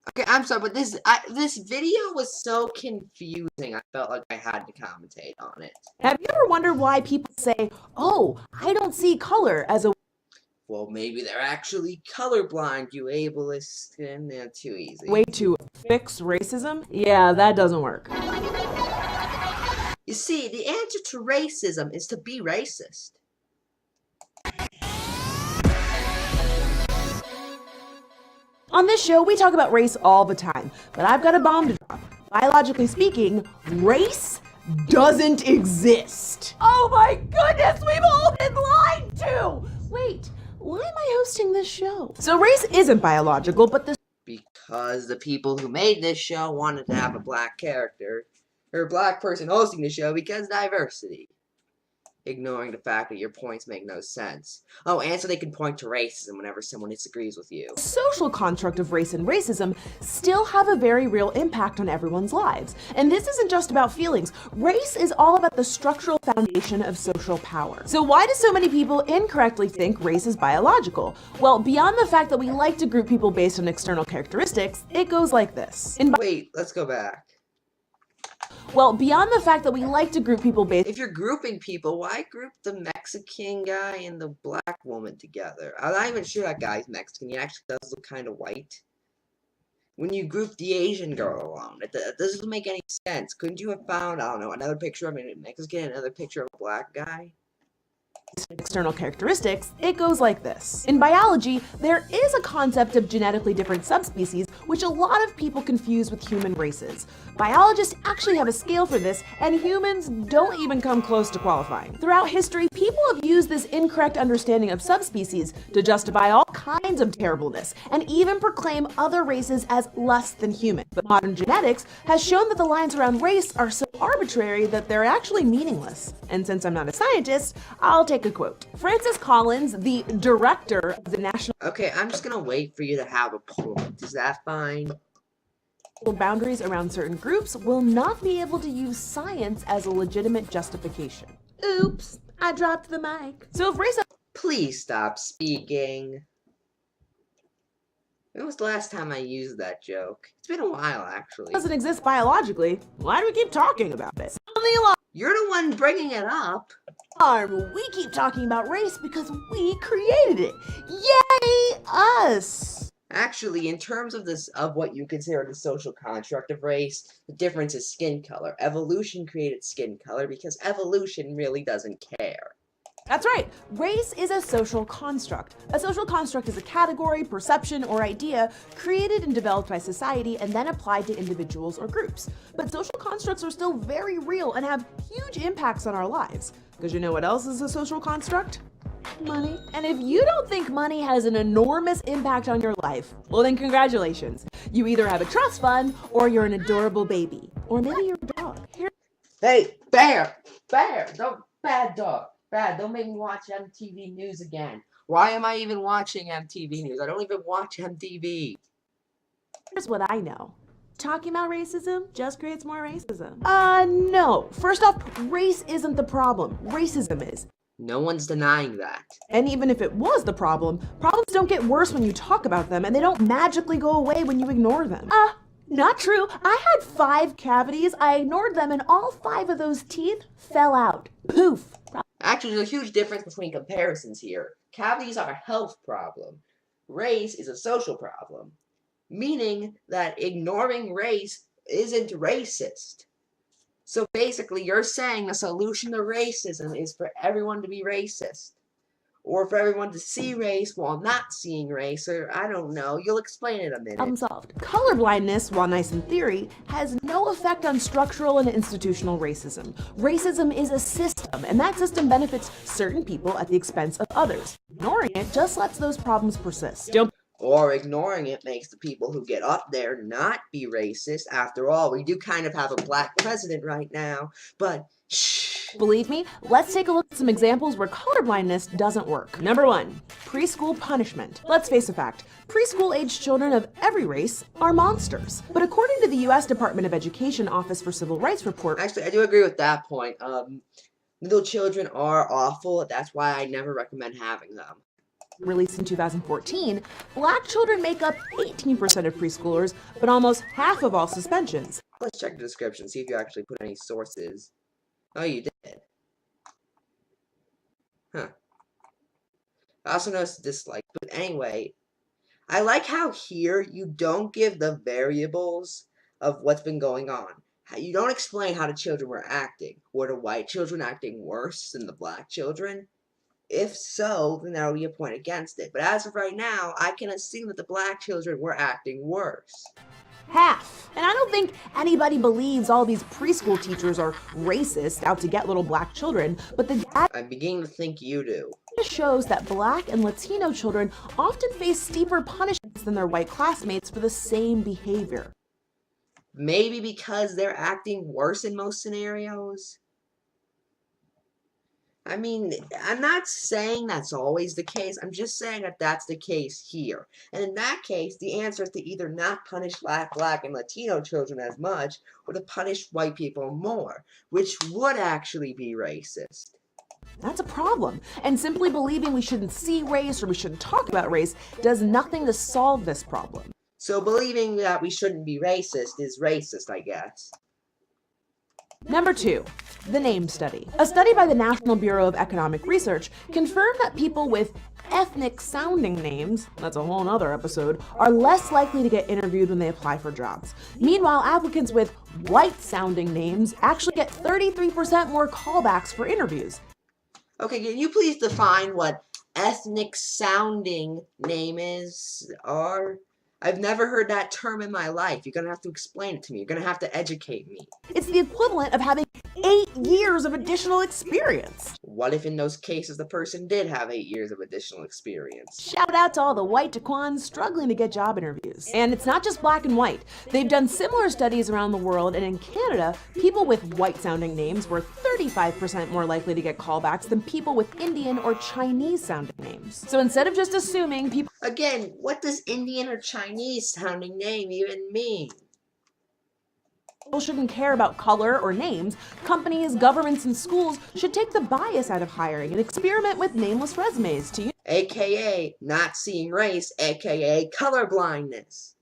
Okay, I'm sorry, but this video was so confusing. I felt like I had to commentate on it. Have you ever wondered why people say, "Oh, I don't see color" as a Well, maybe they're actually colorblind, you ableist, and they're too easy. way to fix racism? Yeah, that doesn't work. You see, the answer to racism is to be racist. On this show, we talk about race all the time, but I've got a bomb to drop. Biologically speaking, race doesn't exist. Oh my goodness, we've all been lied to! Wait, why am I hosting this show? So race isn't biological, but the Because the people who made this show wanted to have a black character, or a black person hosting the show because diversity. Ignoring the fact that your points make no sense. Oh, and so they can point to racism whenever someone disagrees with you. social construct of race and racism still have a very real impact on everyone's lives. And this isn't just about feelings. Race is all about the structural foundation of social power. So why do so many people incorrectly think race is biological? Well, beyond the fact that we like to group people based on external characteristics, it goes like this. Wait, let's go back. Well, beyond the fact that we like to group people based If you're grouping people, why group the Mexican guy and the black woman together? I'm not even sure that guy's Mexican. He actually does look kind of white. When you group the Asian girl alone, it doesn't make any sense. Couldn't you have found, I don't know, another picture of a Mexican, another picture of a black guy? external characteristics, it goes like this. In biology, there is a concept of genetically different subspecies, which a lot of people confuse with human races. Biologists actually have a scale for this, and humans don't even come close to qualifying. Throughout history, people have used this incorrect understanding of subspecies to justify all kinds of terribleness, and even proclaim other races as less than human. But modern genetics has shown that the lines around race are so arbitrary that they're actually meaningless. And since I'm not a scientist, I'll take a quote. Francis Collins, the director of the National Okay, I'm just gonna wait for you to have a point. Is that fine? Boundaries around certain groups will not be able to use science as a legitimate justification. Oops, I dropped the mic. So if race Please stop speaking. When was the last time I used that joke? It's been a while, actually. doesn't exist biologically, why do we keep talking about it? On the You're the one bringing it up. alarm, we keep talking about race because we created it. Yay, us! Actually, in terms of what you consider the social construct of race, the difference is skin color. Evolution created skin color because evolution really doesn't care. That's right. Race is a social construct. A social construct is a category, perception, or idea created and developed by society and then applied to individuals or groups. But social constructs are still very real and have huge impacts on our lives. Because you know what else is a social construct? Money. And if you don't think money has an enormous impact on your life, well then congratulations. You either have a trust fund or you're an adorable baby. Or maybe you're a dog. Hey, Bear! Don't, bad dog. Bad, don't make me watch MTV News again. Why am I even watching MTV News? I don't even watch MTV. Here's what I know. Talking about racism just creates more racism. No. First off, race isn't the problem. Racism is. No one's denying that. And even if it was the problem, problems don't get worse when you talk about them, and they don't magically go away when you ignore them. Not true. I had 5 cavities, I ignored them, and all 5 of those teeth fell out. Poof. Actually, there's a huge difference between comparisons here. Cavities are a health problem. Race is a social problem. Meaning that ignoring race isn't racist. So basically, you're saying the solution to racism is for everyone to be racist. Or for everyone to see race while not seeing race, or I don't know. You'll explain it in a minute. Unsolved. Colorblindness, while nice in theory, has no effect on structural and institutional racism. Racism is a system, and that system benefits certain people at the expense of others. Ignoring it just lets those problems persist. Or ignoring it makes the people who get up there not be racist. After all, we do kind of have a black president right now, but shh. Believe me, let's take a look at some examples where colorblindness doesn't work. Number 1, preschool punishment. Let's face a fact, preschool-aged children of every race are monsters. But according to the U.S. Department of Education Office for Civil Rights report, Actually, I do agree with that point. Little children are awful. That's why I never recommend having them. released in 2014, Black children make up 18% of preschoolers, but almost half of all suspensions. Let's check the description, see if you actually put any sources. Oh, you did. Huh. I also noticed dislike, but anyway, I like how here you don't give the variables of what's been going on. You don't explain how the children were acting. Were the white children acting worse than the black children? If so, then that would be a point against it. But as of right now, I can assume that the black children were acting worse. Half. And I don't think anybody believes all these preschool teachers are racist out to get little black children, but the data I'm beginning to think you do. shows that Black and Latino children often face steeper punishments than their white classmates for the same behavior. Maybe because they're acting worse in most scenarios? I mean, I'm not saying that's always the case. I'm just saying that that's the case here. And in that case, the answer is to either not punish Black and Latino children as much, or to punish white people more, which would actually be racist. That's a problem. And simply believing we shouldn't see race or we shouldn't talk about race does nothing to solve this problem. So believing that we shouldn't be racist is racist, I guess. Number 2, the name study. A study by the National Bureau of Economic Research confirmed that people with ethnic-sounding names, that's a whole other episode, are less likely to get interviewed when they apply for jobs. Meanwhile, applicants with white-sounding names actually get 33% more callbacks for interviews. Okay, can you please define what ethnic-sounding name is, or? I've never heard that term in my life. You're going to have to explain it to me. You're going to have to educate me. It's the equivalent of having 8 years of additional experience. What if in those cases the person did have 8 years of additional experience? Shout out to all the white Taquans struggling to get job interviews. And it's not just black and white. They've done similar studies around the world, and in Canada, people with white-sounding names were 35% more likely to get callbacks than people with Indian or Chinese-sounding names. So instead of just assuming people... Again, what does Indian or Chinese-sounding name even mean? People shouldn't care about color or names. Companies, governments, and schools should take the bias out of hiring and experiment with nameless resumes to AKA not seeing race, AKA colorblindness.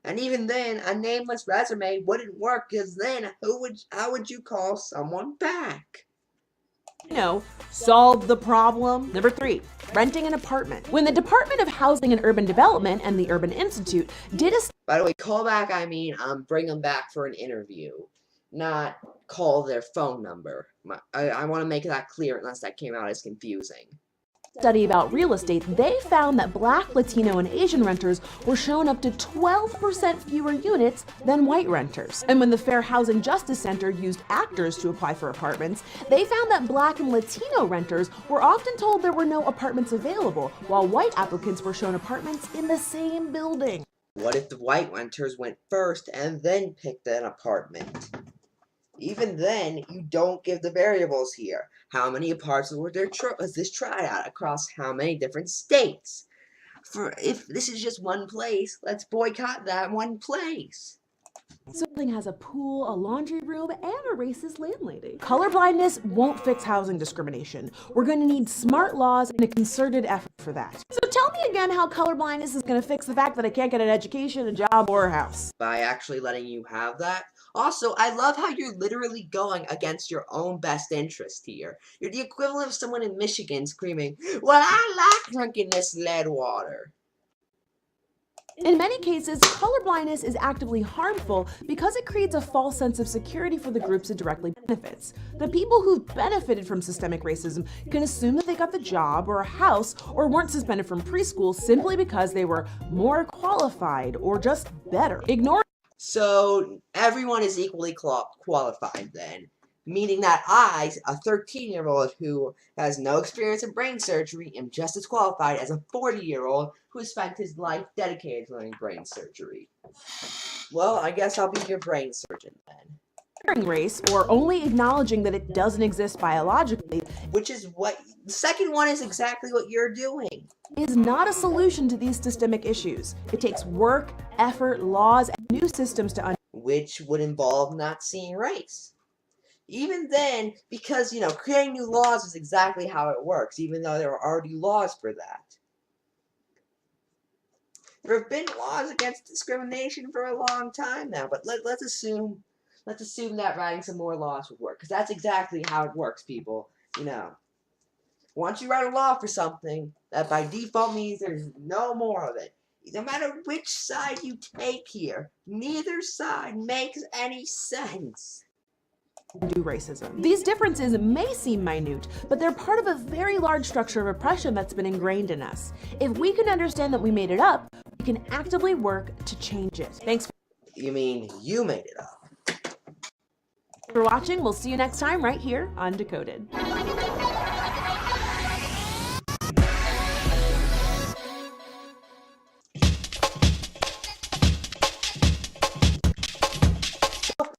And even then, a nameless resume wouldn't work, because then how would you call someone back? Solve the problem. Number 3, renting an apartment. When the Department of Housing and Urban Development and the Urban Institute did a... By the way, call back, I mean bring them back for an interview, not call their phone number. I want to make that clear unless that came out as confusing. Study about real estate, they found that Black, Latino, and Asian renters were shown up to 12% fewer units than white renters. And when the Fair Housing Justice Center used actors to apply for apartments, they found that Black and Latino renters were often told there were no apartments available, while white applicants were shown apartments in the same building. What if the white renters went first and then picked an apartment? Even then, you don't give the variables here. How many apartments was this tried out across how many different states? If this is just one place, let's boycott that one place. So building has a pool, a laundry room, and a racist landlady. Colorblindness won't fix housing discrimination. We're going to need smart laws and a concerted effort for that. So tell me again how colorblindness is going to fix the fact that I can't get an education, a job, or a house. By actually letting you have that. Also, I love how you're literally going against your own best interest here. You're the equivalent of someone in Michigan screaming, "Well, I like drinking this lead water." In many cases, colorblindness is actively harmful because it creates a false sense of security for the groups it directly benefits. The people who've benefited from systemic racism can assume that they got the job or a house or weren't suspended from preschool simply because they were more qualified or just better. So everyone is equally qualified then, meaning that I, a 13-year-old who has no experience in brain surgery, am just as qualified as a 40-year-old who has spent his life dedicated to learning brain surgery. Well, I guess I'll be your brain surgeon then. Race, or only acknowledging that it doesn't exist biologically, which is what the second one is exactly what you're doing, is not a solution to these systemic issues. It takes work, effort, laws, and new systems to which would involve not seeing race. Even then, because, creating new laws is exactly how it works, even though there are already laws for that. There have been laws against discrimination for a long time now, but let's assume that writing some more laws would work, because that's exactly how it works, people. You know, once you write a law for something, that by default means there's no more of it. No matter which side you take here, neither side makes any sense. Do racism. These differences may seem minute, but they're part of a very large structure of oppression that's been ingrained in us. If we can understand that we made it up, we can actively work to change it. Thanks You mean you made it up? for watching. We'll see you next time right here on Decoded.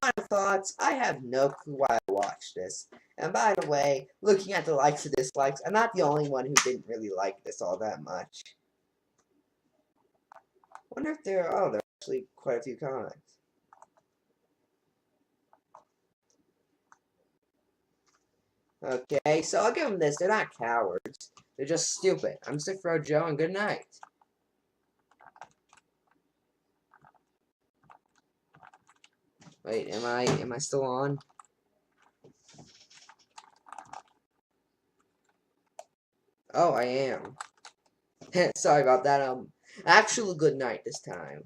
Final thoughts, I have no clue why I watched this. And by the way, looking at the likes and dislikes, I'm not the only one who didn't really like this all that much. Wonder if there are actually quite a few comments. Okay, so I'll give them this. They're not cowards. They're just stupid. I'm Sick Road Joe, and good night. Wait, am I still on? Oh, I am. Sorry about that. Actual good night this time.